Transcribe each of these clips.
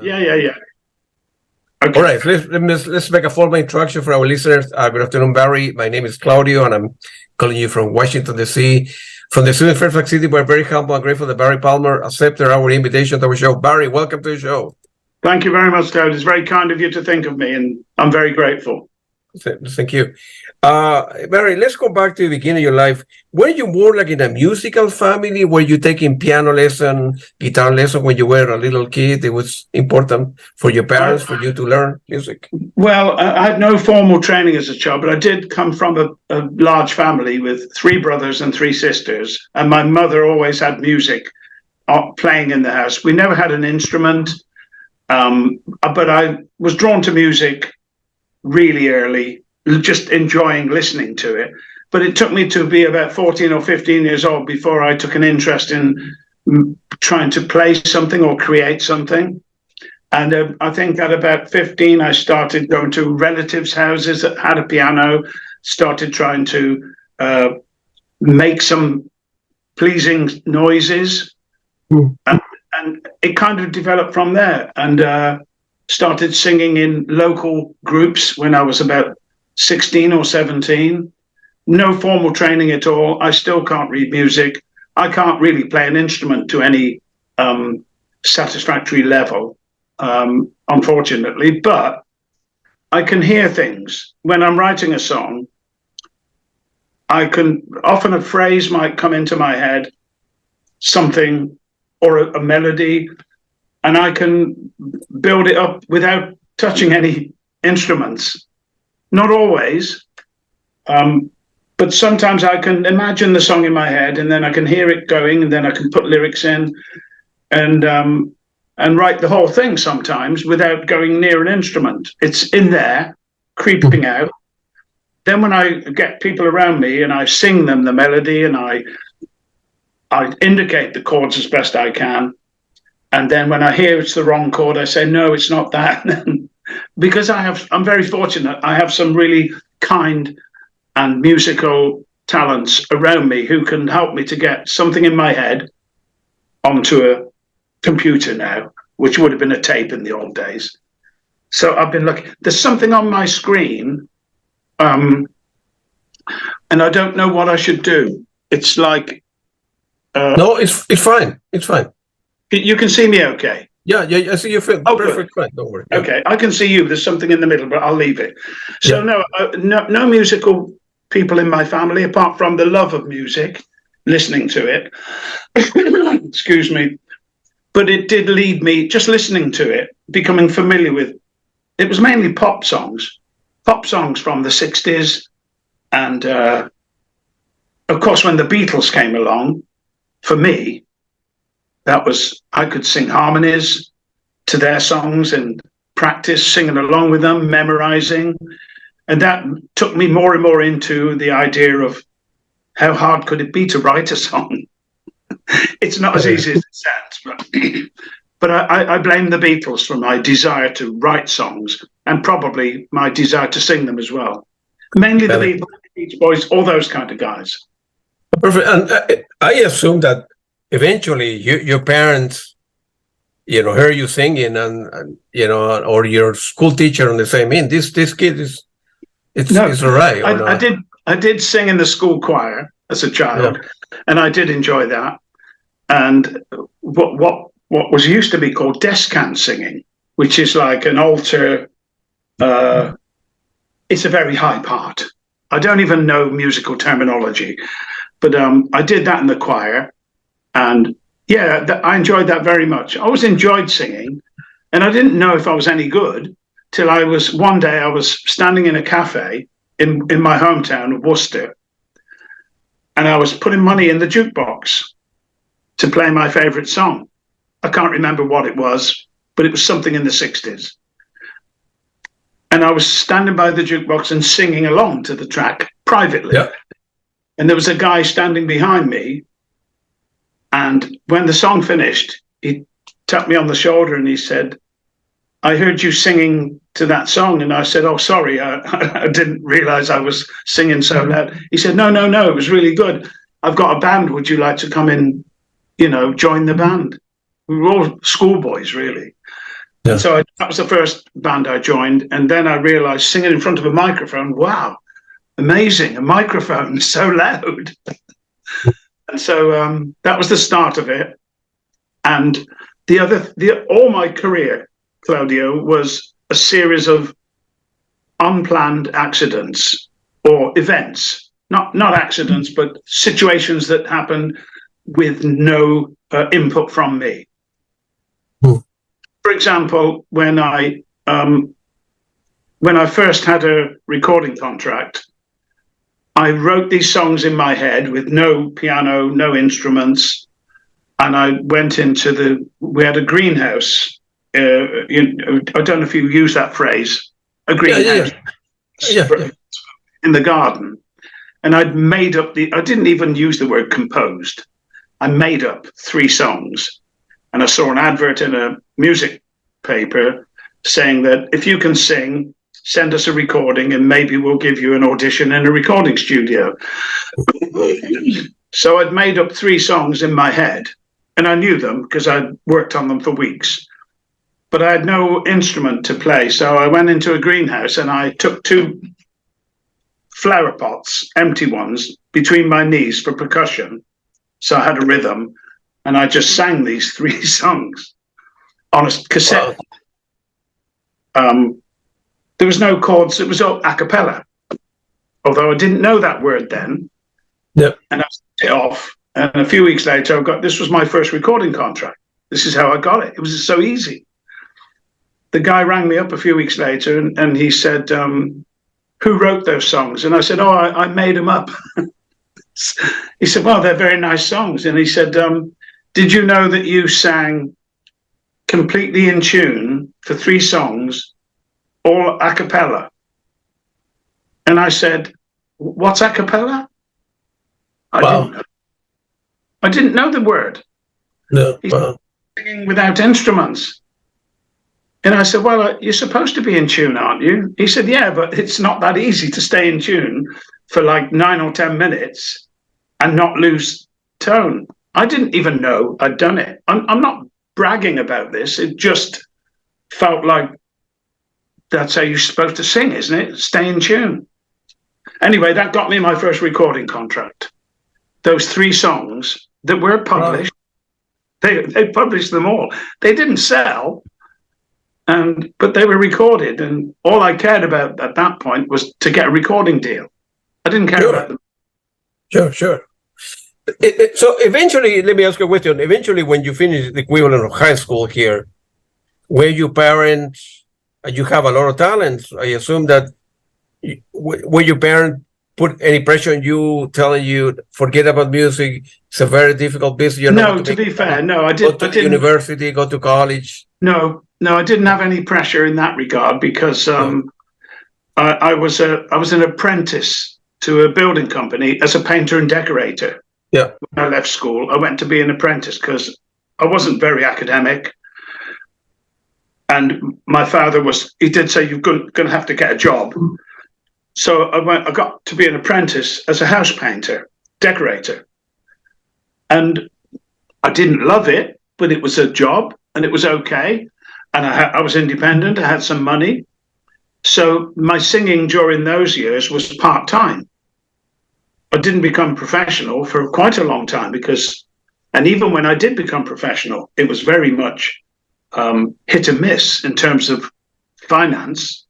Yeah, yeah, yeah. All Okay. right, let's make a formal introduction for our listeners. Good afternoon, Barry. My name is Claudio, and I'm calling you from Washington, D.C. From the student Fairfax City. We're very humble and grateful that Barry Palmer accepted our invitation to our show. Barry, welcome to the show. Thank you very much, David. It's very kind of you to think of me, and I'm very grateful. Thank you. Barry, let's go back to the beginning of your life. Were you more like in a musical family? Were you taking piano lesson, guitar lesson when you were a little kid? It was important for your parents, for you to learn music? Well, I had no formal training as a child, but I did come from a large family with 3 brothers and 3 sisters, and my mother always had music playing in the house. We never had an instrument, but I was drawn to music really early, just enjoying listening to it. But it took me to be about 14 or 15 years old before I took an interest in trying to play something or create something. And I think at about 15, I started going to relatives' houses that had a piano, started trying to make some pleasing noises. And it kind of developed from there. And started singing in local groups when I was about 16 or 17. No formal training at all. I still can't read music. I can't really play an instrument to any satisfactory level, unfortunately, but I can hear things. When I'm writing a song, I can often a phrase might come into my head, something or a melody, and I can build it up without touching any instruments. Not always, but sometimes I can imagine the song in my head, and then I can hear it going, and then I can put lyrics in, and write the whole thing sometimes without going near an instrument. It's in there, creeping out. Then when I get people around me and I sing them the melody, and I indicate the chords as best I can. And then when I hear it's the wrong chord, I say, no, it's not that. Because I'm very fortunate. I have some really kind and musical talents around me who can help me to get something in my head onto a computer now, which would have been a tape in the old days. So I've been lucky. There's something on my screen, and I don't know what I should do. It's like... no, it's fine. It's fine. You can see me okay? Yeah, I see you feel perfect. Fine. Don't worry. Yeah. Okay, I can see you. There's something in the middle, but I'll leave it. So no musical people in my family, apart from the love of music, listening to it. Excuse me. But it did lead me, just listening to it, becoming familiar with, it was mainly pop songs from the 60s. And of course, when the Beatles came along, for me, that was, I could sing harmonies to their songs and practice singing along with them, memorizing. And that took me more and more into the idea of how hard could it be to write a song? It's not as easy as it sounds, but I blame the Beatles for my desire to write songs and probably my desire to sing them as well. Mainly the Beatles, Beach Boys, all those kind of guys. Perfect. And I assume that eventually your parents, heard you singing and or your school teacher on the same, this kid is, it's all right. I did sing in the school choir as a child, and I did enjoy that. And what was used to be called descant singing, which is like an altar, it's a very high part. I don't even know musical terminology, but I did that in the choir. And I enjoyed that very much. I always enjoyed singing, and I didn't know if I was any good till one day I was standing in a cafe in my hometown of Worcester, and I was putting money in the jukebox to play my favorite song. I can't remember what it was, but it was something in the 60s. And I was standing by the jukebox and singing along to the track privately. Yeah. And there was a guy standing behind me. And when the song finished, he tapped me on the shoulder and he said, I heard you singing to that song. And I said, oh, sorry, I didn't realize I was singing so loud. He said, no, it was really good. I've got a band. Would you like to come in, join the band? We were all schoolboys, really. Yeah. And so that was the first band I joined. And then I realized singing in front of a microphone, wow, amazing. A microphone is so loud. And so that was the start of it. And all my career, Claudio, was a series of unplanned accidents or events, not accidents, but situations that happened with no input from me. For example, when I first had a recording contract, I wrote these songs in my head with no piano, no instruments, and I went into we had a greenhouse. I don't know if you use that phrase, a greenhouse in the garden. And I'd made up I didn't even use the word composed. I made up 3 songs. And I saw an advert in a music paper saying that if you can sing, send us a recording and maybe we'll give you an audition in a recording studio. So I'd made up 3 songs in my head, and I knew them because I'd worked on them for weeks. But I had no instrument to play, so I went into a greenhouse and I took 2 flower pots, empty ones, between my knees for percussion. So I had a rhythm, and I just sang these 3 songs on a cassette. Wow. There was no chords, it was all a cappella, although I didn't know that word then. Yep. And I set it off, and a few weeks later, this was my first recording contract. This is how I got it. It was so easy. The guy rang me up a few weeks later, and he said, who wrote those songs? And I said, I made them up. He said, well, they're very nice songs. And he said, did you know that you sang completely in tune for 3 songs, all a cappella? And I said, what's a cappella? I didn't know the word. No. He said, singing without instruments. And I said, well, you're supposed to be in tune, aren't you? He said, yeah, but it's not that easy to stay in tune for like 9 or 10 minutes and not lose tone. I didn't even know I'd done it. I'm not bragging about this. It just felt like that's how you're supposed to sing, isn't it? Stay in tune. Anyway, that got me my first recording contract. Those 3 songs that were published, they published them all. They didn't sell, but they were recorded, and all I cared about at that point was to get a recording deal. I didn't care about them. Sure. So eventually, let me ask you a question. Eventually, when you finished the equivalent of high school here, were your parents, you have a lot of talents, I assume that, were your parents put any pressure on you, telling you, forget about music, it's a very difficult business? No, to be fair, no, I didn't. Go to university, go to college? No, I didn't have any pressure in that regard because I was an apprentice to a building company as a painter and decorator. Yeah. When I left school, I went to be an apprentice because I wasn't very academic. And my father he did say, you're going to have to get a job. So I got to be an apprentice as a house painter, decorator. And I didn't love it, but it was a job and it was okay. And I was independent, I had some money. So my singing during those years was part-time. I didn't become professional for quite a long time and even when I did become professional, it was very much hit and miss in terms of finance.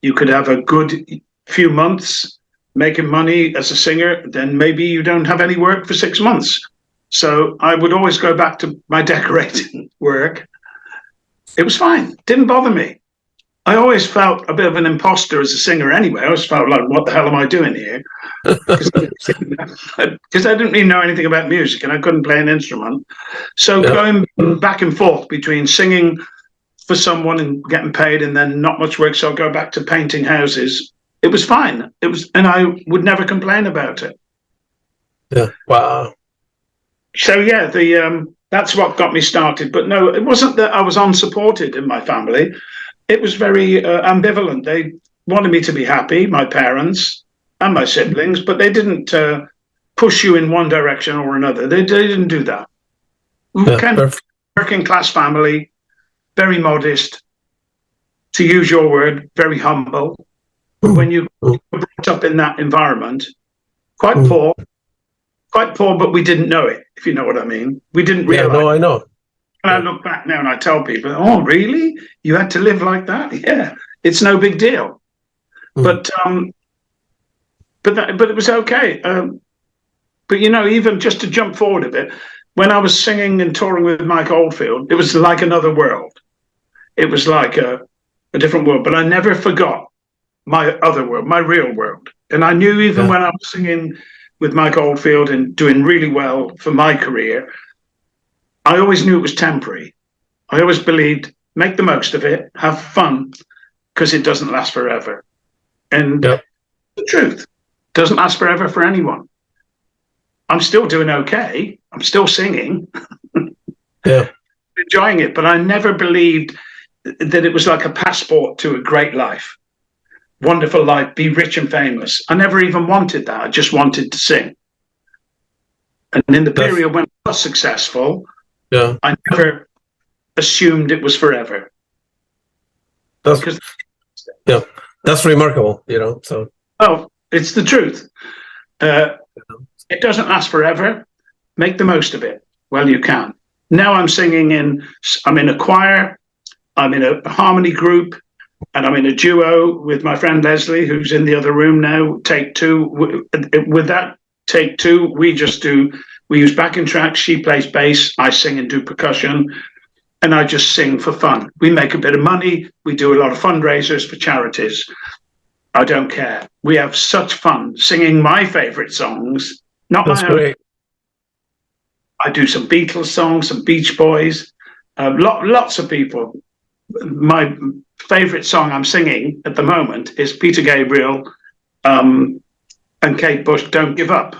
You could have a good few months making money as a singer, then maybe you don't have any work for 6 months. So I would always go back to my decorating work. It was fine, didn't bother me. I always felt a bit of an imposter as a singer anyway. I always felt like, what the hell am I doing here? Because I didn't really know anything about music and I couldn't play an instrument. So going back and forth between singing for someone and getting paid and then not much work, so I'll go back to painting houses. It was fine. And I would never complain about it. Yeah. Wow. So yeah, that's what got me started. But no, it wasn't that I was unsupported in my family. It was very ambivalent. They wanted me to be happy, my parents and my siblings, but they didn't push you in one direction or another. They didn't do that. Kind of working class family. very modest, to use your word, very humble. But when you were brought up in that environment, quite poor, but we didn't know it, if you know what I mean. We didn't realize. Yeah, no, I know. And I look back now and I tell people, oh, really? You had to live like that? Yeah, it's no big deal. But it was okay. But, you know, even just to jump forward a bit, when I was singing and touring with Mike Oldfield, it was like another world. It was like a different world. But I never forgot my other world, my real world. And I knew even when I was singing with Mike Oldfield and doing really well for my career, I always knew it was temporary. I always believed, make the most of it, have fun, because it doesn't last forever. And the truth, doesn't last forever for anyone. I'm still doing okay. I'm still singing, enjoying it. But I never believed that it was like a passport to a great life, wonderful life, be rich and famous. I never even wanted that. I just wanted to sing. And in the period when I was successful, I never assumed it was forever. That's remarkable, you know. So, it's the truth. It doesn't last forever. Make the most of it while you can. Now I'm in a choir, I'm in a harmony group, and I'm in a duo with my friend Leslie, who's in the other room now. Take two. With that take two, we use backing tracks. She plays bass, I sing and do percussion, and I just sing for fun. We make a bit of money. We do a lot of fundraisers for charities. I don't care. We have such fun singing my favorite songs. Not my own. Great. I do some Beatles songs, some Beach Boys, lots of people. My favorite song I'm singing at the moment is Peter Gabriel and Kate Bush, Don't Give Up.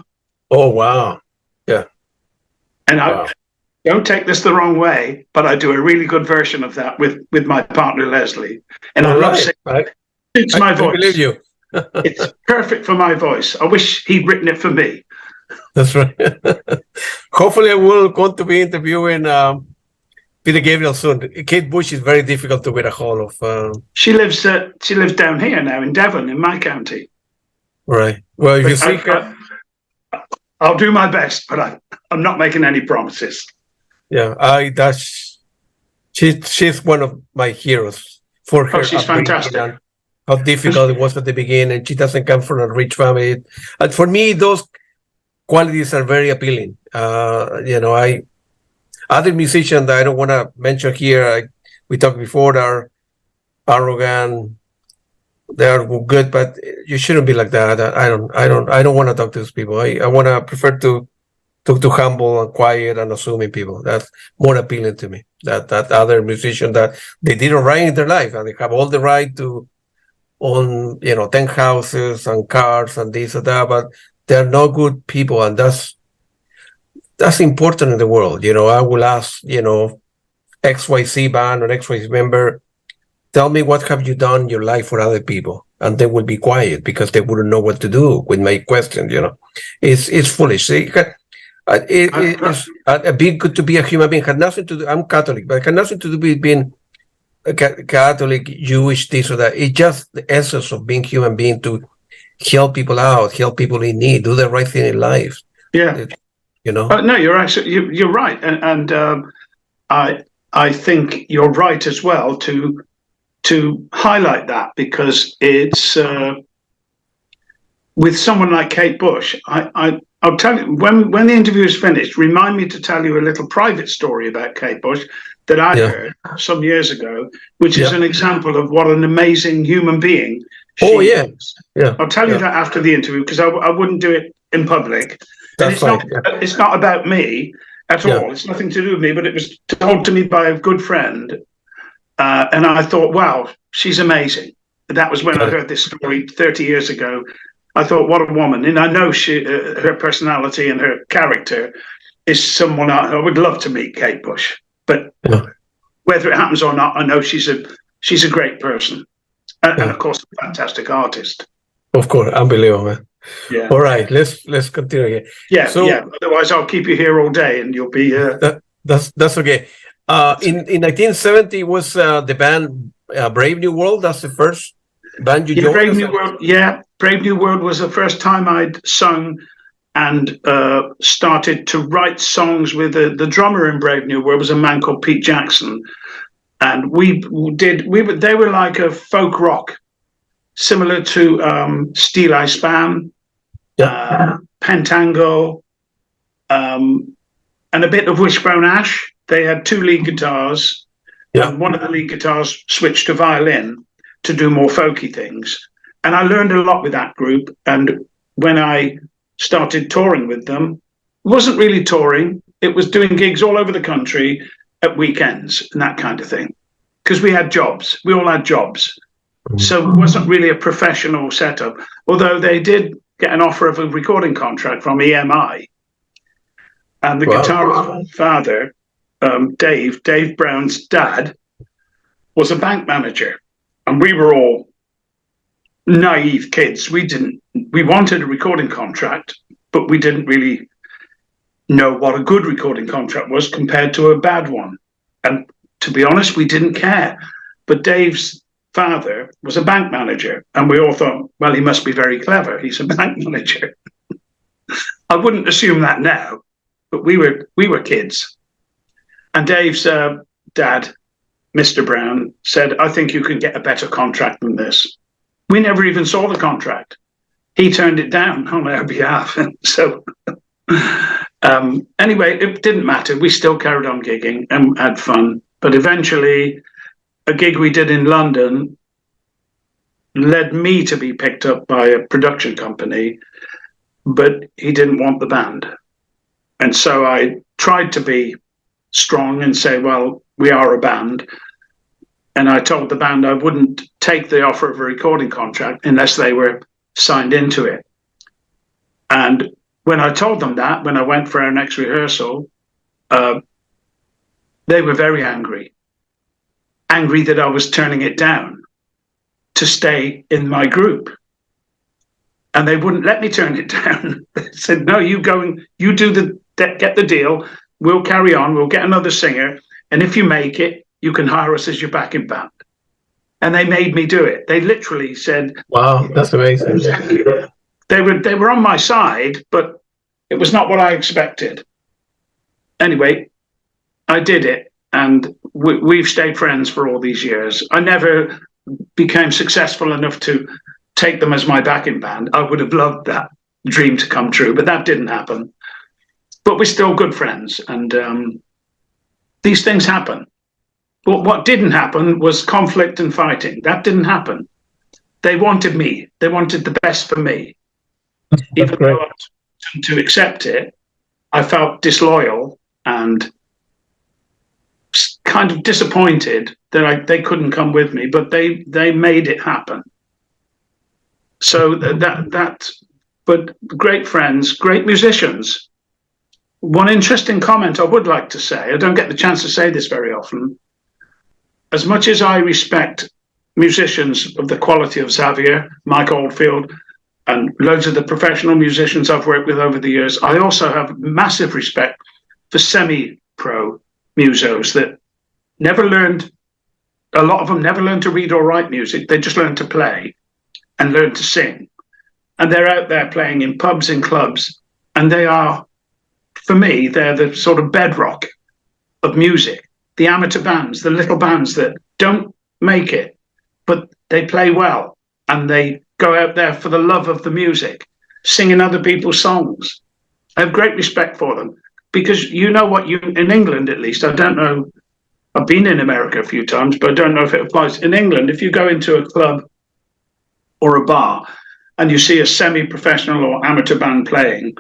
Oh, wow. Yeah. And I don't take this the wrong way, but I do a really good version of that with my partner, Leslie. And I love singing. It's my voice. I believe you. It's perfect for my voice. I wish he'd written it for me. That's right. Hopefully I will want to be interviewing Peter Gabriel soon. Kate Bush is very difficult to get a hold of. She lives down here now in Devon, in my county. Right. Well, if you see her, I'll do my best, but I'm not making any promises. Yeah, she's one of my heroes. For her, she's fantastic. How difficult it was at the beginning. She doesn't come from a rich family, and for me, those qualities are very appealing. Other musicians that I don't want to mention here, we talked before, are arrogant. They are good, but you shouldn't be like that. I don't want to talk to those people. I want to prefer to talk to humble and quiet and assuming people. That's more appealing to me. That other musician that they did all right in their life and they have all the right to own 10 houses and cars and this or that, but they're not good people, and that's important in the world. I will ask, XYZ band or XYZ member, tell me what have you done in your life for other people, and they will be quiet because they wouldn't know what to do with my question. It's foolish. It's being good to be a human being had nothing to do. I'm Catholic, but it had nothing to do with being a Catholic, Jewish, this or that. It's just the essence of being human being, to help people out, help people in need, do the right thing in life. Yeah. No, you're actually you're right, and I think you're right as well to highlight that, because it's with someone like Kate Bush. I'll tell you, when the interview is finished, remind me to tell you a little private story about Kate Bush that I heard some years ago, which is an example of what an amazing human being she is. Yeah. I'll tell you that after the interview, because I wouldn't do it in public. That's it's not about me at all. It's nothing to do with me, but it was told to me by a good friend. And I thought, wow, she's amazing. That was when I heard this story 30 years ago. I thought, what a woman. And I know her personality and her character is someone I would love to meet, Kate Bush. But whether it happens or not, I know she's a great person. And of course, a fantastic artist. Of course, unbelievable. Yeah. All right, let's continue again. Yeah. Otherwise, I'll keep you here all day, and you'll be. That's okay. In 1970 was the band Brave New World. That's the first band you joined? Brave New World. Yeah, Brave New World was the first time I'd sung and started to write songs with the drummer in Brave New World was a man called Pete Jackson, and they were like a folk rock, similar to Steel Eye Span, Pentangle, and a bit of Wishbone Ash. They had two lead guitars. And one of the lead guitars switched to violin to do more folky things. And I learned a lot with that group. And when I started touring with them, it wasn't really touring. It was doing gigs all over the country at weekends and that kind of thing. Because we had jobs. We all had jobs. So it wasn't really a professional setup. Although they did get an offer of a recording contract from EMI. And the guitarist's father, Dave Brown's dad, was a bank manager. And we were all naive kids. We wanted a recording contract, but we didn't really know what a good recording contract was compared to a bad one. And to be honest, we didn't care. But Dave's father was a bank manager, and we all thought, well, he must be very clever. He's a bank manager. I wouldn't assume that now, but we were kids. And Dave's dad, Mr. Brown, said, I think you can get a better contract than this. We never even saw the contract. He turned it down on our behalf. So anyway, it didn't matter. We still carried on gigging and had fun. But eventually, a gig we did in London led me to be picked up by a production company, but he didn't want the band. And so I tried to be strong and say, well, we are a band. And I told the band I wouldn't take the offer of a recording contract unless they were signed into it. And when I told them that, when I went for our next rehearsal, they were very angry that I was turning it down to stay in my group. And they wouldn't let me turn it down. They said, no, you get the deal. We'll carry on. We'll get another singer. And if you make it, you can hire us as your backing band. And they made me do it. They literally said, wow, that's amazing. They were on my side, but it was not what I expected. Anyway, I did it. And we've stayed friends for all these years. I never became successful enough to take them as my backing band. I would have loved that dream to come true, but that didn't happen. But we're still good friends, and these things happen. But what didn't happen was conflict and fighting. That didn't happen. They wanted me. They wanted the best for me. Even though I was to accept it, I felt disloyal and kind of disappointed that they couldn't come with me, but they made it happen. So but great friends, great musicians. One interesting comment I would like to say, I don't get the chance to say this very often. As much as I respect musicians of the quality of Xavier, Mike Oldfield, and loads of the professional musicians I've worked with over the years, I also have massive respect for semi-pro musos that a lot of them never learned to read or write music. They just learned to play and learn to sing. And they're out there playing in pubs and clubs. And they are, for me, they're the sort of bedrock of music. The amateur bands, the little bands that don't make it, but they play well. And they go out there for the love of the music, singing other people's songs. I have great respect for them. Because you know what, in England at least, I don't know, I've been in America a few times, but I don't know if it applies. In England, if you go into a club or a bar and you see a semi-professional or amateur band playing,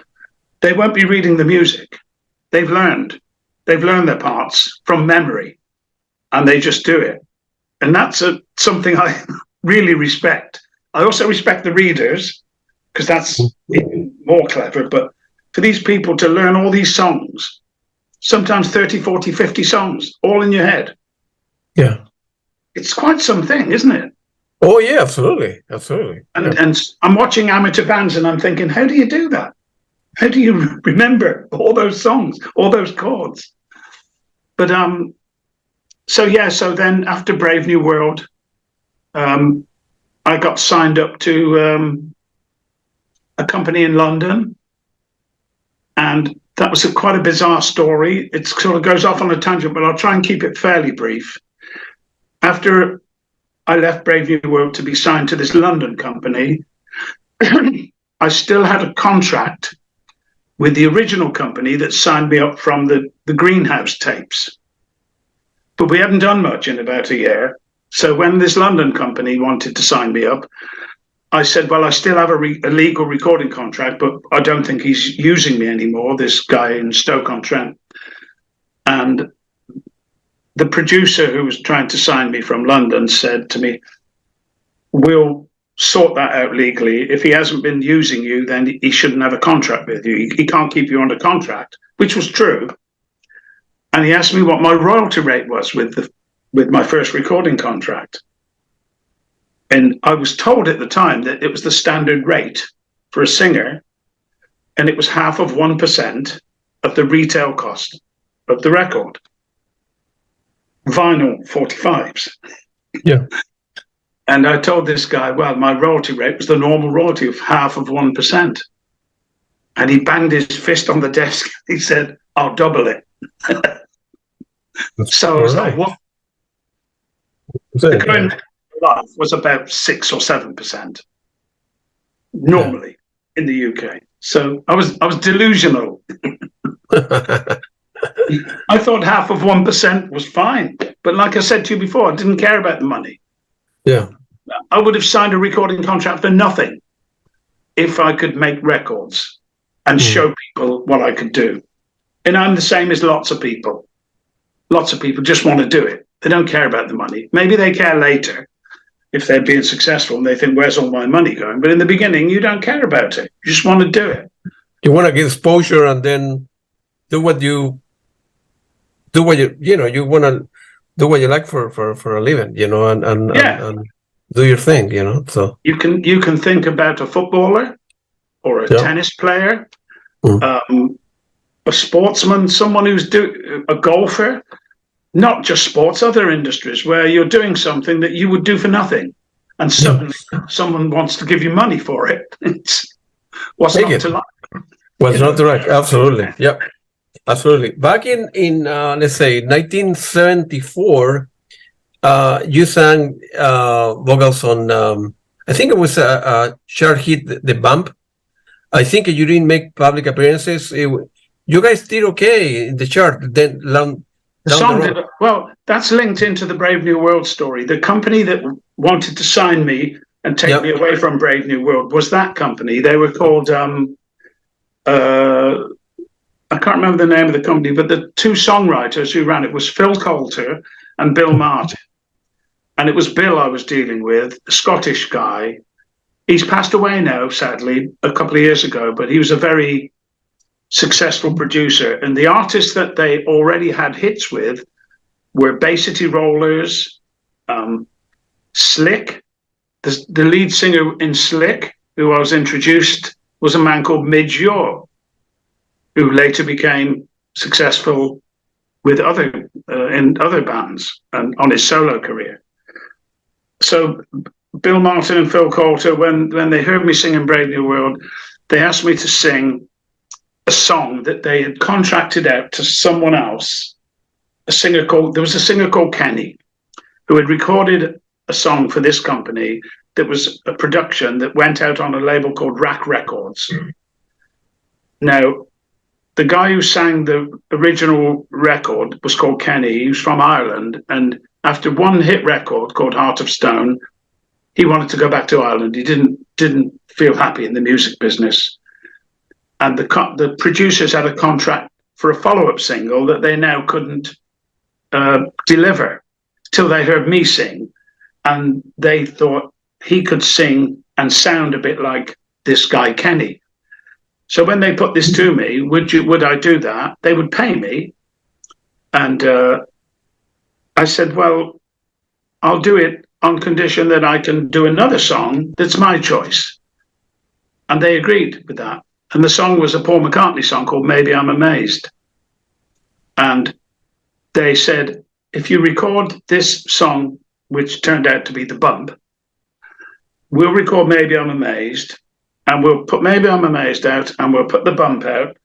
they won't be reading the music. They've learned their parts from memory, and they just do it. And that's something I really respect. I also respect the readers, because that's more clever, but for these people to learn all these songs, sometimes 30, 40, 50 songs, all in your head. Yeah. It's quite something, isn't it? Oh, yeah, absolutely. Absolutely. And I'm watching amateur bands and I'm thinking, how do you do that? How do you remember all those songs, all those chords? But So then after Brave New World, I got signed up to a company in London, and that was quite a bizarre story. It sort of goes off on a tangent, but I'll try and keep it fairly brief. After I left Brave New World to be signed to this London company, I still had a contract with the original company that signed me up from the Greenhouse tapes. But we hadn't done much in about a year. So when this London company wanted to sign me up, I said, well, I still have a legal recording contract, but I don't think he's using me anymore, this guy in Stoke-on-Trent. And the producer who was trying to sign me from London said to me, we'll sort that out legally. If he hasn't been using you, then he shouldn't have a contract with you. He can't keep you under contract, which was true. And he asked me what my royalty rate was with my first recording contract. And I was told at the time that it was the standard rate for a singer, and it was 1/2% of the retail cost of the record. Vinyl 45s. Yeah. And I told this guy, well, my royalty rate was the normal royalty of 1/2%. And he banged his fist on the desk. He said, I'll double it. So I was like, what? The going life was about 6 or 7% normally in the UK. So I was delusional. I thought 1% was fine. But like I said to you before, I didn't care about the money. Yeah. I would have signed a recording contract for nothing if I could make records and show people what I could do. And I'm the same as lots of people. Lots of people just want to do it. They don't care about the money. Maybe they care later if they're being successful and they think, where's all my money going? But in the beginning, you don't care about it. You just want to do it. You want to get exposure and then do what you want to do what you like for a living, and do your thing, so you can think about a footballer or a tennis player, a sportsman, someone who's a golfer, not just sports, other industries where you're doing something that you would do for nothing, and suddenly someone wants to give you money for it. What's not to like? What's not to like? Absolutely. Yep. Absolutely. Back in let's say 1974, you sang vocals on I think it was a chart hit, The Bump. I think you didn't make public appearances. You guys did okay in the chart. Then that's linked into the Brave New World story. The company that wanted to sign me and take me away from Brave New World was that company. They were called I can't remember the name of the company, but the two songwriters who ran it was Phil Coulter and Bill Martin. And it was Bill I was dealing with, a Scottish guy. He's passed away now, sadly, a couple of years ago, but he was a very successful producer. And the artists that they already had hits with were Bay City Rollers, Slick. The lead singer in Slick, who I was introduced, was a man called Midge Ure, who later became successful with in other bands and on his solo career. So Bill Martin and Phil Coulter, when they heard me sing in Brave New World, they asked me to sing a song that they had contracted out to someone else. There was a singer called Kenny, who had recorded a song for this company that was a production that went out on a label called Rack Records. Now, the guy who sang the original record was called Kenny. He was from Ireland. And after one hit record called Heart of Stone, he wanted to go back to Ireland. He didn't feel happy in the music business. And the producers had a contract for a follow-up single that they now couldn't deliver till they heard me sing. And they thought he could sing and sound a bit like this guy, Kenny. So when they put this to me, would I do that? They would pay me. And I said, well, I'll do it on condition that I can do another song that's my choice. And they agreed with that. And the song was a Paul McCartney song called Maybe I'm Amazed. And they said, if you record this song, which turned out to be The Bump, we'll record Maybe I'm Amazed, and we'll put Maybe I'm Amazed out, and we'll put The Bump out,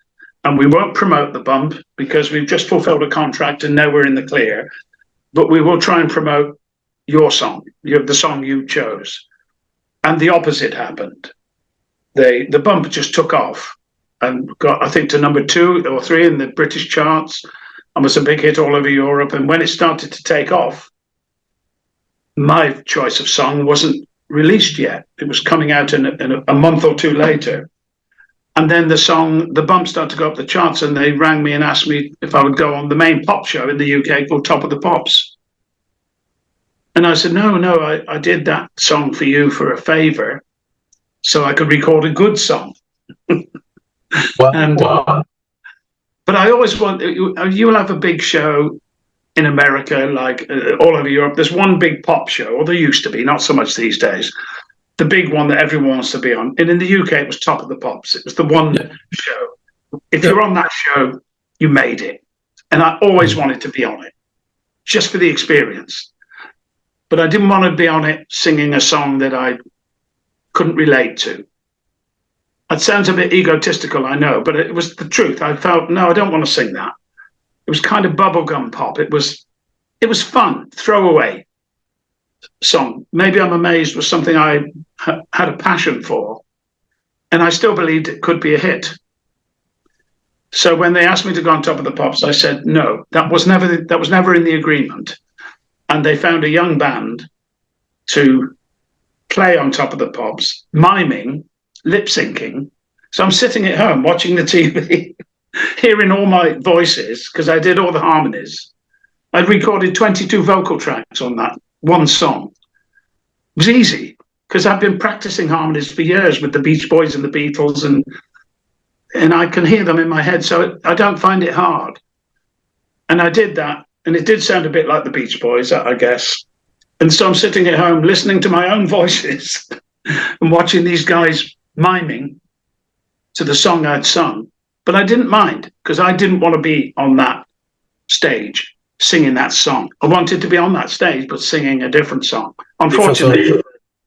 and we won't promote The Bump because we've just fulfilled a contract and now we're in the clear. But we will try and promote your song, the song you chose. And the opposite happened. The Bump just took off and got, I think, to number 2 or 3 in the British charts, and was a big hit all over Europe. And when it started to take off, my choice of song wasn't released yet. It was coming out in a month or 2 later. And then The Bump started to go up the charts, and they rang me and asked me if I would go on the main pop show in the UK called Top of the Pops. And I said, no, I did that song for you for a favor so I could record a good song. Wow. But I always want, you will have a big show in America, like all over Europe. There's one big pop show, or there used to be, not so much these days. The big one that everyone wants to be on. And in the UK, it was Top of the Pops. It was the one show. If you're on that show, you made it. And I always wanted to be on it, just for the experience. But I didn't want to be on it singing a song that I couldn't relate to. It sounds a bit egotistical, I know, but it was the truth. I felt, no, I don't want to sing that. It was kind of bubblegum pop. It was fun, throwaway song. Maybe I'm Amazed was something I had a passion for, and I still believed it could be a hit. So when they asked me to go on Top of the Pops, I said no. That was never in the agreement. And they found a young band to play on Top of the Pops, miming, lip syncing. So I'm sitting at home watching the TV, hearing all my voices, because I did all the harmonies. I'd recorded 22 vocal tracks on that one song. It was easy because I've been practicing harmonies for years with the Beach Boys and the Beatles, and I can hear them in my head, so I don't find it hard. And I did that, and it did sound a bit like the Beach Boys, I guess. And so I'm sitting at home listening to my own voices and watching these guys miming to the song I'd sung. But I didn't mind, because I didn't want to be on that stage singing that song. I wanted to be on that stage, but singing a different song. Unfortunately,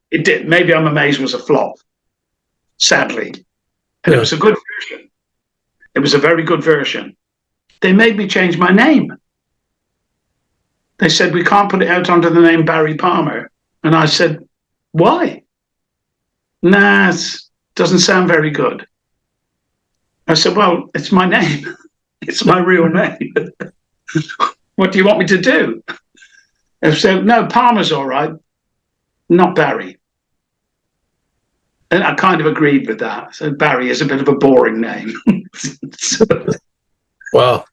it did. Maybe I'm Amazed was a flop, sadly. And it was a good version. It was a very good version. They made me change my name. They said, we can't put it out under the name Barry Palmer. And I said, why? Nah, it doesn't sound very good. I said, well, it's my name. It's my real name. What do you want me to do? And so, no, Palmer's all right, not Barry. And I kind of agreed with that. So Barry is a bit of a boring name. So, wow.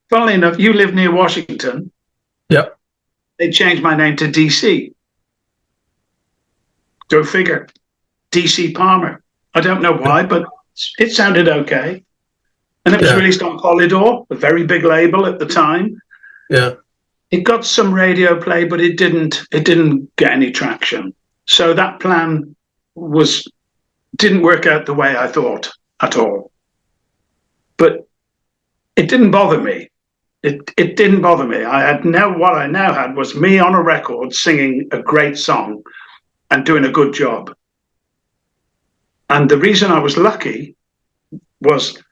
Funnily enough, you live near Washington. Yep. They changed my name to DC. Go figure. DC Palmer. I don't know why, but it sounded okay. And it was released on Polydor, a very big label at the time. Yeah. It got some radio play, but it didn't get any traction. So that plan didn't work out the way I thought at all. But it didn't bother me. It didn't bother me. What I now had was me on a record singing a great song and doing a good job. And the reason I was lucky was,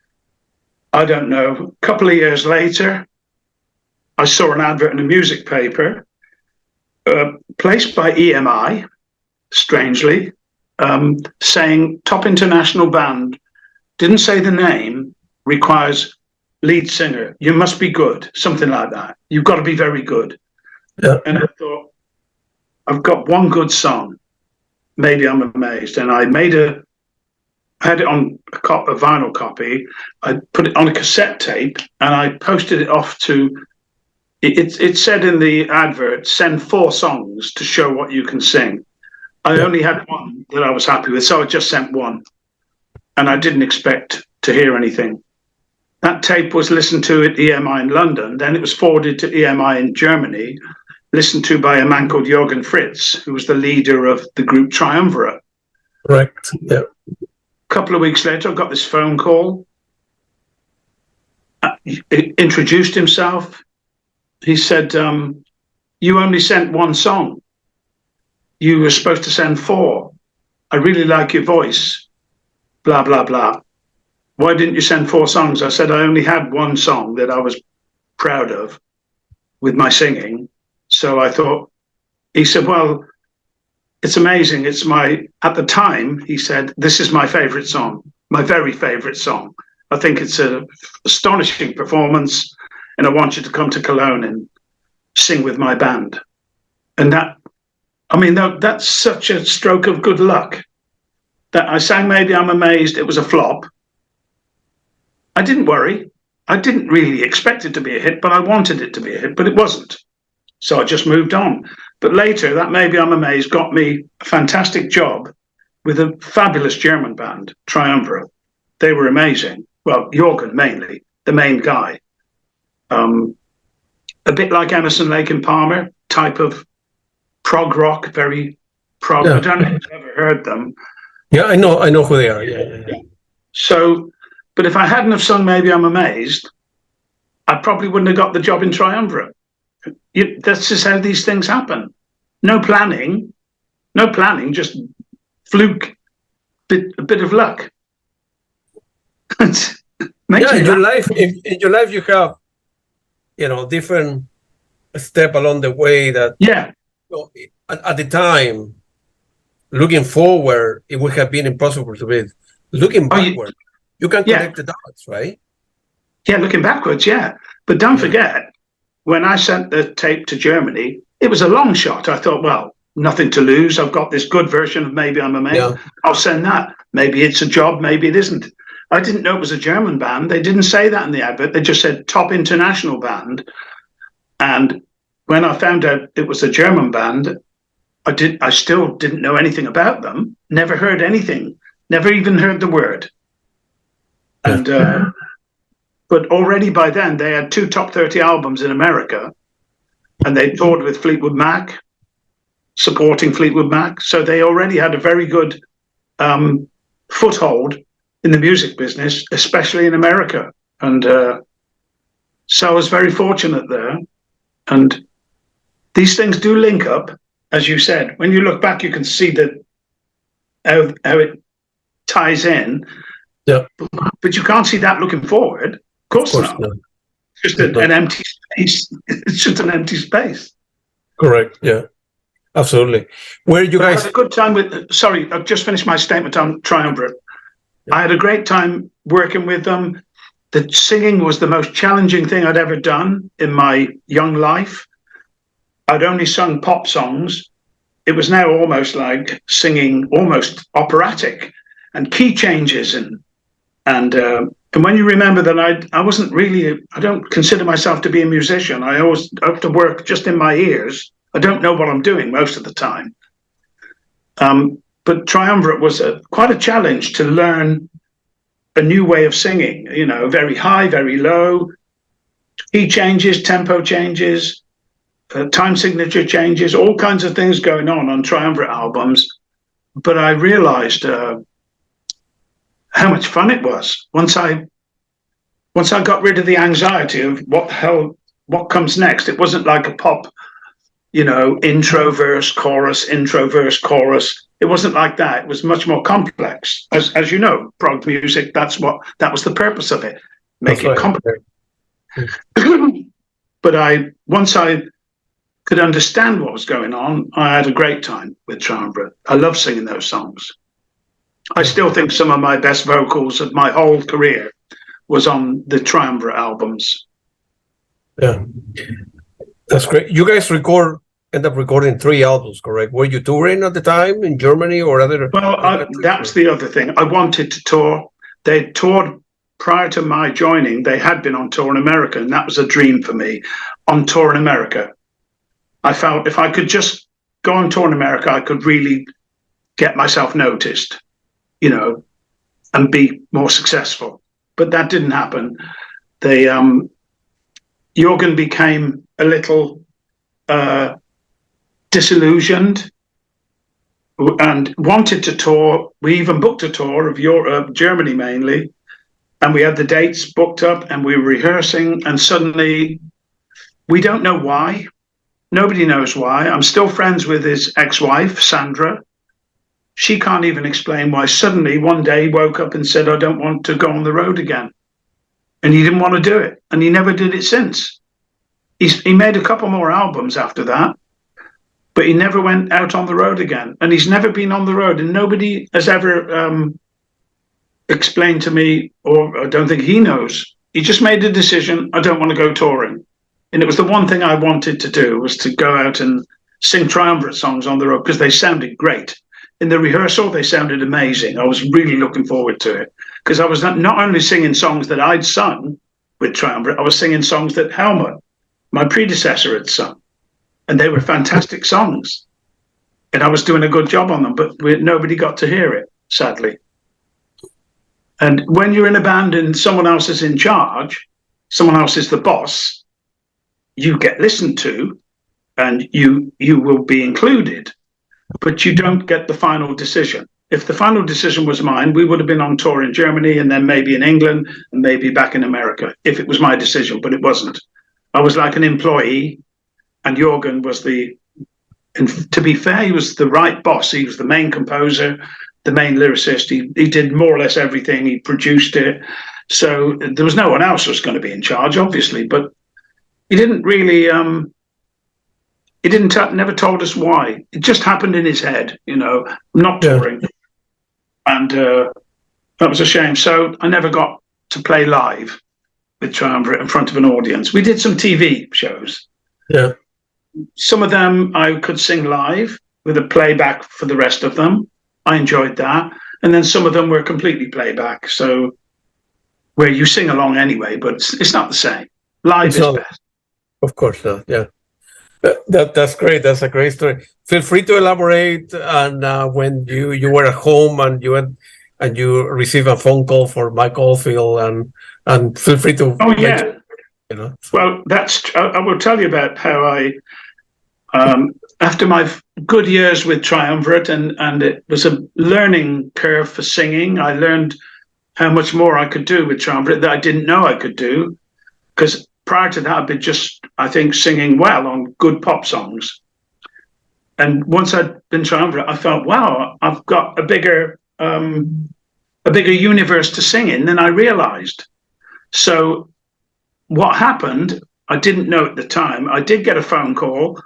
I don't know, a couple of years later, I saw an advert in a music paper placed by EMI, strangely, saying top international band, didn't say the name, requires lead singer. You must be good, something like that. You've got to be very good. Yeah. And I thought, I've got one good song. Maybe I'm Amazed. And I had it on a vinyl copy. I put it on a cassette tape and I posted it off to, it said in the advert, send 4 songs to show what you can sing. I only had one that I was happy with, so I just sent one. And I didn't expect to hear anything. That tape was listened to at EMI in London. Then it was forwarded to EMI in Germany, listened to by a man called Jürgen Fritz, who was the leader of the group Triumvirat. Correct. Yeah. A couple of weeks later, I got this phone call. He introduced himself. he said, you only sent one song. You were supposed to send 4. I really like your voice, blah, blah, blah. Why didn't you send 4 songs? I said, I only had one song that I was proud of with my singing. So I thought, he said, well, it's amazing. At the time, he said, this is my favorite song, my very favorite song. I think it's an astonishing performance, and I want you to come to Cologne and sing with my band. And that's such a stroke of good luck. That I sang Maybe I'm Amazed. It was a flop. I didn't worry. I didn't really expect it to be a hit, but I wanted it to be a hit, but it wasn't. So I just moved on. But later, that Maybe I'm Amazed got me a fantastic job with a fabulous German band, Triumvirat. They were amazing. Well, Jürgen mainly, the main guy. A bit like Emerson, Lake and Palmer, type of prog rock, very prog. Yeah. I don't know if you've ever heard them. Yeah, I know who they are. Yeah. So, but if I hadn't have sung Maybe I'm Amazed, I probably wouldn't have got the job in Triumvirat. That's just how these things happen. No planning, just fluke, a bit of luck. In your life, you have, different step along the way that. Yeah. At the time, looking forward, it would have been impossible to read. Looking backward, you can connect the dots, right? Yeah, looking backwards, yeah. But don't forget, when I sent the tape to Germany, it was a long shot. I thought, well, nothing to lose. I've got this good version of Maybe I'm Amazed. Yeah. I'll send that. Maybe it's a job, maybe it isn't. I didn't know it was a German band. They didn't say that in the advert. They just said top international band. And when I found out it was a German band, I still didn't know anything about them. Never heard anything. Never even heard the word. And but already by then they had 2 top 30 albums in America, and they toured with Fleetwood Mac, supporting Fleetwood Mac. So they already had a very good foothold in the music business, especially in America. And so I was very fortunate there. And these things do link up, as you said. When you look back, you can see that how it ties in. Yeah. But you can't see that looking forward. Of course not. It's just an empty space. It's just an empty space. Correct. Yeah. Absolutely. Where you guys? I had a good time with. Sorry, I've just finished my statement on Triumvirat. I had a great time working with them. The singing was the most challenging thing I'd ever done in my young life. I'd only sung pop songs. It was now almost like singing almost operatic, and key changes and when you remember that I wasn't really, I don't consider myself to be a musician. I always have to work just in my ears. I don't know what I'm doing most of the time. But Triumvirat was quite a challenge to learn a new way of singing, very high, very low, key changes, tempo changes, time signature changes, all kinds of things going on Triumvirat albums. But I realized how much fun it was once I got rid of the anxiety of what comes next. It wasn't like a pop, intro verse chorus. It wasn't like that. It was much more complex. As you know, prog music, that was the purpose of it, make it complex. But once I could understand what was going on, I had a great time with Triumvirat. I love singing those songs. I still think some of my best vocals of my whole career was on the Triumvirat albums. Yeah, that's great. You guys end up recording 3 albums, correct? Were you touring at the time in Germany or other? Well, that's the other thing. I wanted to tour. They toured prior to my joining. They had been on tour in America, and that was a dream for me, on tour in America. I felt if I could just go on tour in America, I could really get myself noticed, and be more successful. But that didn't happen. Jürgen became a little disillusioned and wanted to tour. We even booked a tour of Europe, Germany mainly, and we had the dates booked up and we were rehearsing, and suddenly We don't know why. Nobody knows why. I'm still friends with his ex-wife, Sandra. She can't even explain why suddenly one day he woke up and said, I don't want to go on the road again. And he didn't want to do it. And he never did it since. He made a couple more albums after that, but he never went out on the road again. And he's never been on the road. And nobody has ever explained to me, or I don't think he knows. He just made a decision, I don't want to go touring. And it was the one thing I wanted to do, was to go out and sing Triumvirat songs on the road, because they sounded great. In the rehearsal, they sounded amazing. I was really looking forward to it, because I was not only singing songs that I'd sung with Triumvirat, I was singing songs that Helmut, my predecessor, had sung. And they were fantastic songs. And I was doing a good job on them, but nobody got to hear it, sadly. And when you're in a band and someone else is in charge, someone else is the boss, you get listened to and you will be included, but you don't get the final decision. If the final decision was mine, we would have been on tour in Germany and then maybe in England and maybe back in America, if it was my decision, but it wasn't. I was like an employee, and Jürgen was and to be fair, he was the right boss. He was the main composer, the main lyricist. He did more or less everything. He produced it. So there was no one else who was going to be in charge, obviously, but he didn't really, never told us why. It just happened in his head, not touring. Yeah. And that was a shame. So I never got to play live with Triumvirat in front of an audience. We did some TV shows. Yeah. Some of them I could sing live with a playback for the rest of them. I enjoyed that. And then some of them were completely playback. So where you sing along anyway, but it's not the same. Live is best. Of course not, yeah. That's great. That's a great story. Feel free to elaborate on when you were at home and you received a phone call for Mike Oldfield, and feel free to. Oh yeah. Well, I will tell you about how I, after my good years with Triumvirat, and it was a learning curve for singing. I learned how much more I could do with Triumvirat that I didn't know I could do, because prior to that, I'd been just, I think, singing well on good pop songs. And once I'd been Triumvirat, I felt, wow, I've got a bigger universe to sing in than I realized. So what happened, I didn't know at the time. I did get a phone call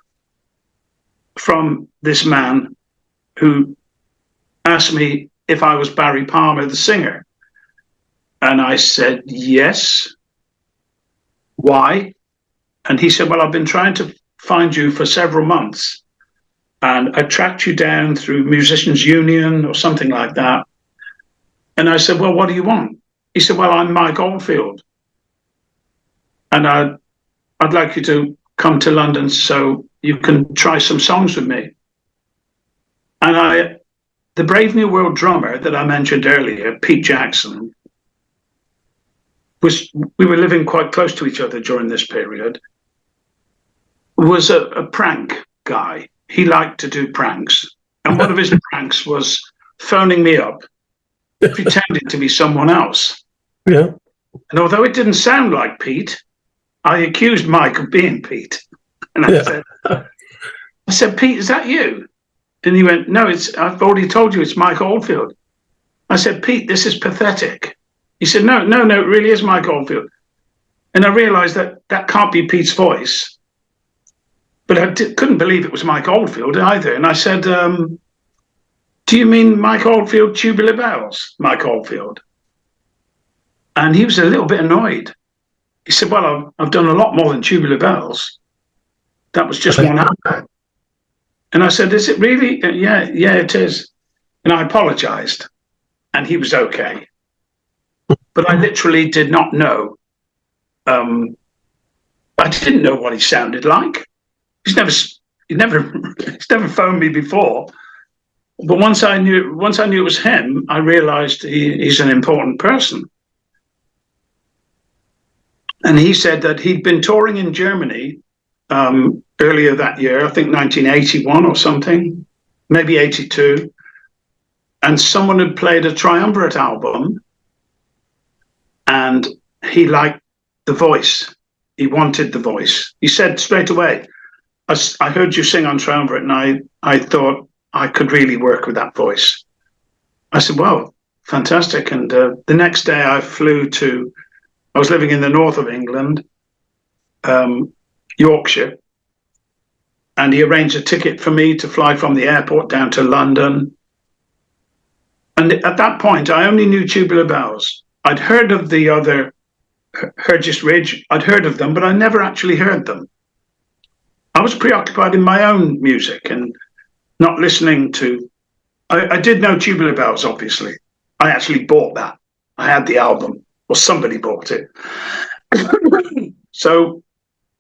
from this man who asked me if I was Barry Palmer, the singer. And I said, yes. Why? And he said, well, I've been trying to find you for several months, and I tracked you down through Musicians Union or something like that. And I said, well, what do you want? He said, well, I'm Mike Oldfield, and I'd like you to come to London so you can try some songs with me. And the Brave New World drummer that I mentioned earlier, Pete Jackson, we were living quite close to each other during this period, was a prank guy. He liked to do pranks. And one of his pranks was phoning me up, pretending to be someone else. Yeah. And although it didn't sound like Pete, I accused Mike of being Pete. And I said, Pete, is that you? And he went, no, I've already told you it's Mike Oldfield. I said, Pete, this is pathetic. He said, no, it really is Mike Oldfield. And I realized that can't be Pete's voice. But I couldn't believe it was Mike Oldfield either. And I said, do you mean Mike Oldfield, Tubular Bells, Mike Oldfield? And he was a little bit annoyed. He said, well, I've done a lot more than Tubular Bells. That was just one album. And I said, is it really? Yeah, it is. And I apologized. And he was okay. But I literally did not know. I didn't know what he sounded like. He's never phoned me before. But once I knew it was him, I realized he's an important person. And he said that he'd been touring in Germany earlier that year, I think 1981 or something, maybe 82. And someone had played a Triumvirat album, and he liked the voice. he wanted the voice. He said straight away, I heard you sing on Triumvirat, and I thought I could really work with that voice. I said, well, fantastic. And the next day I was living in the north of England, Yorkshire, and he arranged a ticket for me to fly from the airport down to London. And at that point, I only knew Tubular Bells. I'd heard of the other Hergest Ridge. I'd heard of them, but I never actually heard them. I was preoccupied in my own music and not listening to... I did know Tubular Bells, obviously. I actually bought that. I had the album, or somebody bought it. So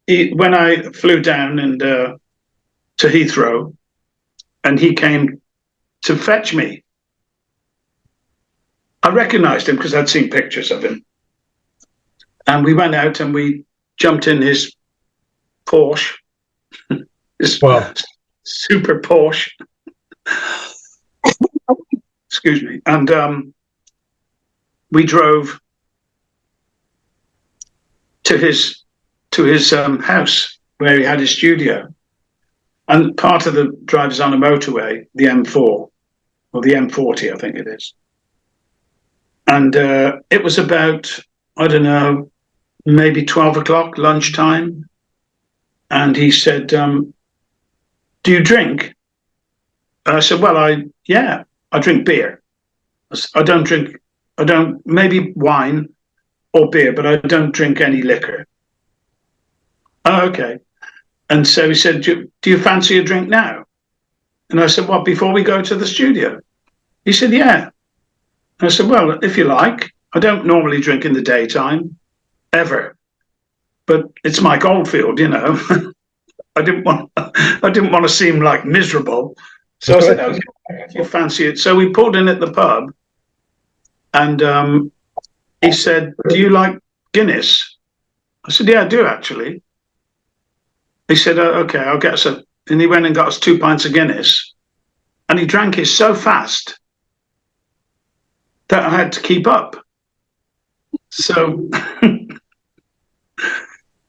when I flew down to Heathrow, and he came to fetch me, I recognized him because I'd seen pictures of him. And we went out and we jumped in his Porsche, his super Porsche. Excuse me. And we drove to his house where he had his studio. And part of the drive is on a motorway, the M4, or the M40, I think it is. And it was about, I don't know, maybe 12 o'clock, lunchtime. And he said, do you drink? I said, well, I drink beer. I don't, maybe wine or beer, but I don't drink any liquor. Oh, okay. And so he said, do you fancy a drink now? And I said, what, before we go to the studio? He said, yeah. And I said, well, if you like. I don't normally drink in the daytime, ever. But it's Mike Oldfield, you know. I didn't want to seem like miserable. So I said, okay, if you fancy it. So we pulled in at the pub, and he said, do you like Guinness? I said, yeah, I do, actually. He said, okay, I'll get us a... And he went and got us 2 pints of Guinness. And he drank it so fast that I had to keep up. So...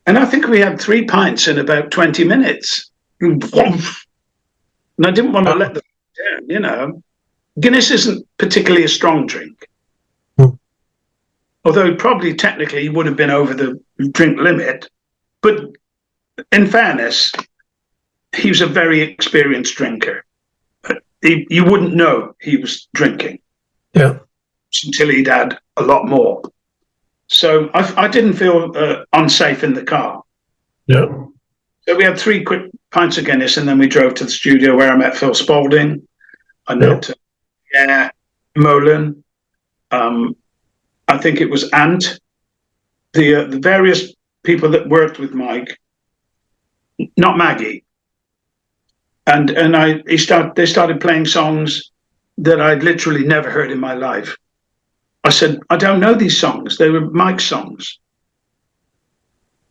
And I think we had 3 pints in about 20 minutes. And I didn't want to let them down, you know. Guinness isn't particularly a strong drink. Although probably technically he would have been over the drink limit. But in fairness, he was a very experienced drinker. You wouldn't know he was drinking. Yeah. Until he'd had a lot more. So I didn't feel unsafe in the car. Yeah. So we had 3 quick pints of Guinness, and then we drove to the studio where I met Phil Spalding. I met Molan. I think it was Ant. The various people that worked with Mike, not Maggie. And they started playing songs that I'd literally never heard in my life. I said, I don't know these songs. They were Mike's songs.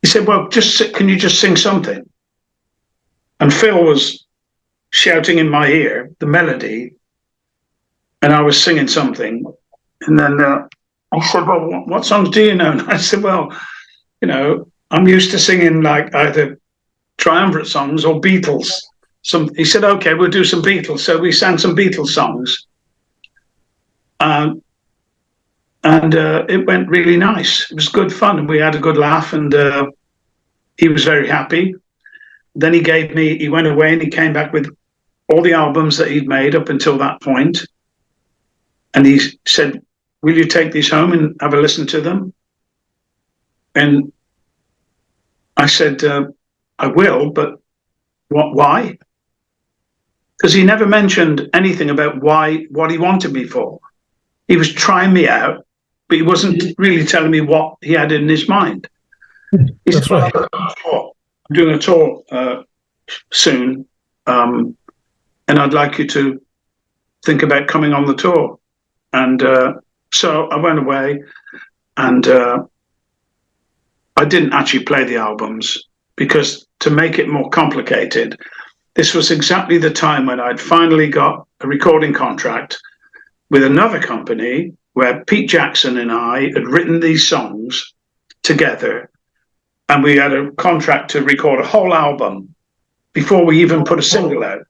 He said, well, can you just sing something? And Phil was shouting in my ear the melody, and I was singing something. And then he said, well, what songs do you know? And I said, well, you know, I'm used to singing like either Triumvirat songs or Beatles. He said, okay, we'll do some Beatles. So we sang some Beatles songs. And it went really nice. It was good fun, and we had a good laugh, and he was very happy. Then he went away and he came back with all the albums that he'd made up until that point. And he said, will you take these home and have a listen to them? And I said, I will, but why? Because he never mentioned anything about what he wanted me for. He was trying me out, but he wasn't really telling me what he had in his mind. He That's said, right. I'm doing a tour soon, and I'd like you to think about coming on the tour. And so I went away, and I didn't actually play the albums, because to make it more complicated, this was exactly the time when I'd finally got a recording contract with another company where Pete Jackson and I had written these songs together, and we had a contract to record a whole album before we even put a single out.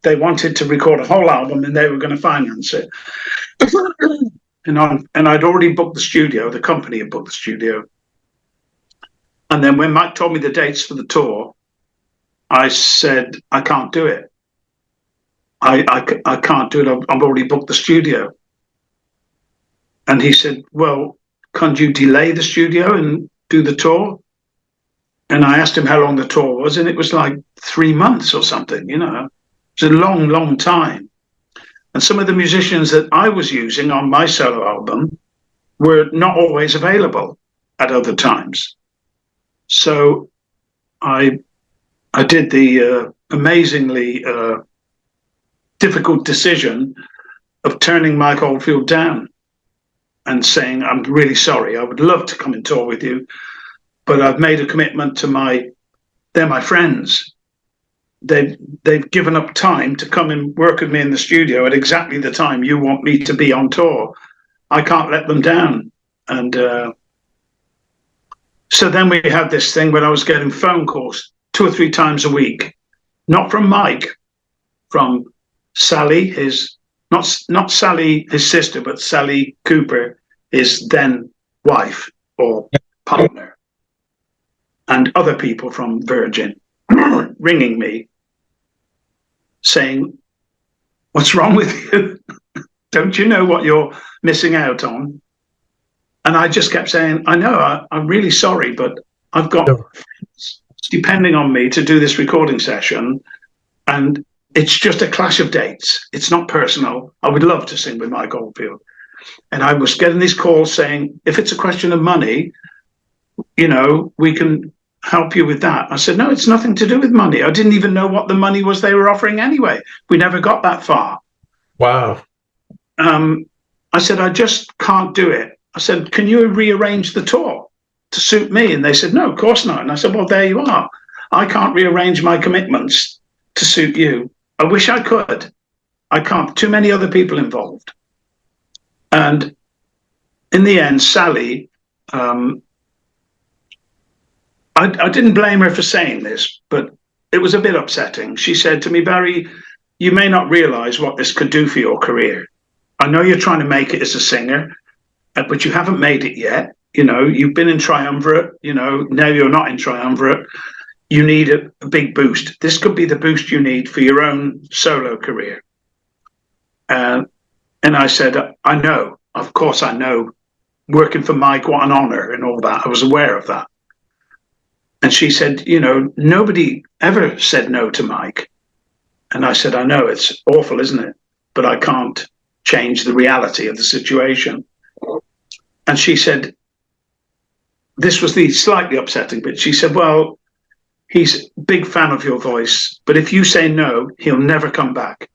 They wanted to record a whole album, and they were going to finance it. And I'd already booked the studio. The company had booked the studio. And then when Mike told me the dates for the tour, I said, I can't do it. I can't do it. I've already booked the studio. And he said, well, can't you delay the studio and do the tour? And I asked him how long the tour was, and it was like 3 months or something, you know. It was a long, long time. And some of the musicians that I was using on my solo album were not always available at other times. So I did the amazingly difficult decision of turning Mike Oldfield down and saying, I'm really sorry, I would love to come and tour with you, but I've made a commitment to they're my friends. They've given up time to come and work with me in the studio at exactly the time you want me to be on tour. I can't let them down. And so then we had this thing where I was getting phone calls 2 or 3 times a week, not from Mike, from Sally, not Sally, his sister, but Sally Cooper, his then wife or partner, and other people from Virgin ringing me saying, what's wrong with you? Don't you know what you're missing out on? And I just kept saying, I know, I'm really sorry, but I've got friends depending on me to do this recording session, and it's just a clash of dates. It's not personal. I would love to sing with Mike Oldfield. And I was getting these calls saying, if it's a question of money, you know, we can help you with that. I said, no, it's nothing to do with money. I didn't even know what the money was they were offering anyway. We never got that far. Wow. I said, I just can't do it. I said, can you rearrange the tour to suit me? And they said, no, of course not. And I said, well, there you are. I can't rearrange my commitments to suit you. I wish I could. I can't. Too many other people involved. And in the end, Sally, I didn't blame her for saying this, but it was a bit upsetting. She said to me, Barry, you may not realize what this could do for your career. I know you're trying to make it as a singer, but you haven't made it yet. You know, you've been in Triumvirat, you know, now you're not in Triumvirat. You need a big boost. This could be the boost you need for your own solo career. And I said, I know, of course I know. Working for Mike, what an honor and all that. I was aware of that. And she said, you know, nobody ever said no to Mike. And I said, I know, it's awful, isn't it? But I can't change the reality of the situation. And she said, this was the slightly upsetting bit. She said, well, he's a big fan of your voice, but if you say no, he'll never come back.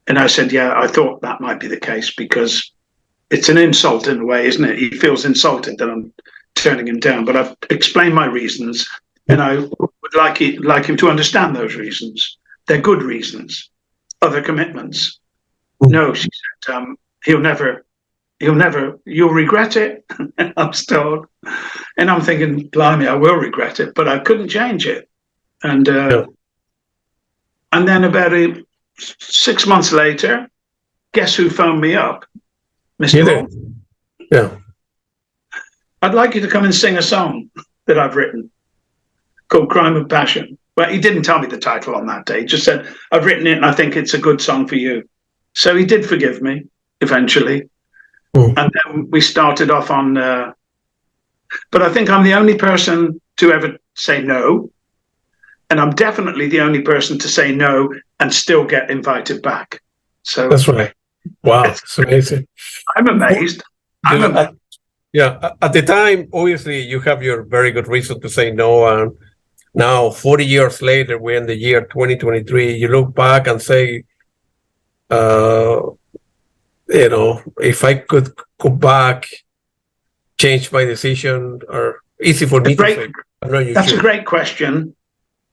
And I said, yeah, I thought that might be the case, because it's an insult in a way, isn't it? He feels insulted that I'm turning him down, but I've explained my reasons, and I would like him to understand those reasons. They're good reasons. Other commitments. No, she said, you'll regret it. I'm still, and I'm thinking, blimey, I will regret it, but I couldn't change it. And and then about 6 months later, guess who phoned me up? Mr. Bolan. Yeah. I'd like you to come and sing a song that I've written called Crime of Passion. Well, he didn't tell me the title on that day. He just said, I've written it and I think it's a good song for you. So he did forgive me eventually. And then we started off on, but I think I'm the only person to ever say no. And I'm definitely the only person to say no and still get invited back. So that's right. Wow, it's amazing. I'm amazed. Yeah, at the time, obviously, you have your very good reason to say no. And now, 40 years later, we're in the year 2023, you look back and say, you know, if I could go back, change my decision, or easy for me to say. That's a great question.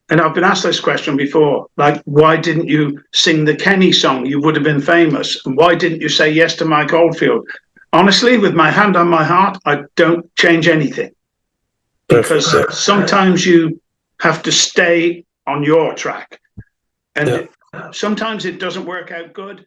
And I've been asked this question before, like, why didn't you sing the Kenny song? You would have been famous. And why didn't you say yes to Mike Oldfield? Honestly, with my hand on my heart, I don't change anything. because Perfect. sometimes you have to stay on your track, and Yeah. sometimes it doesn't work out good.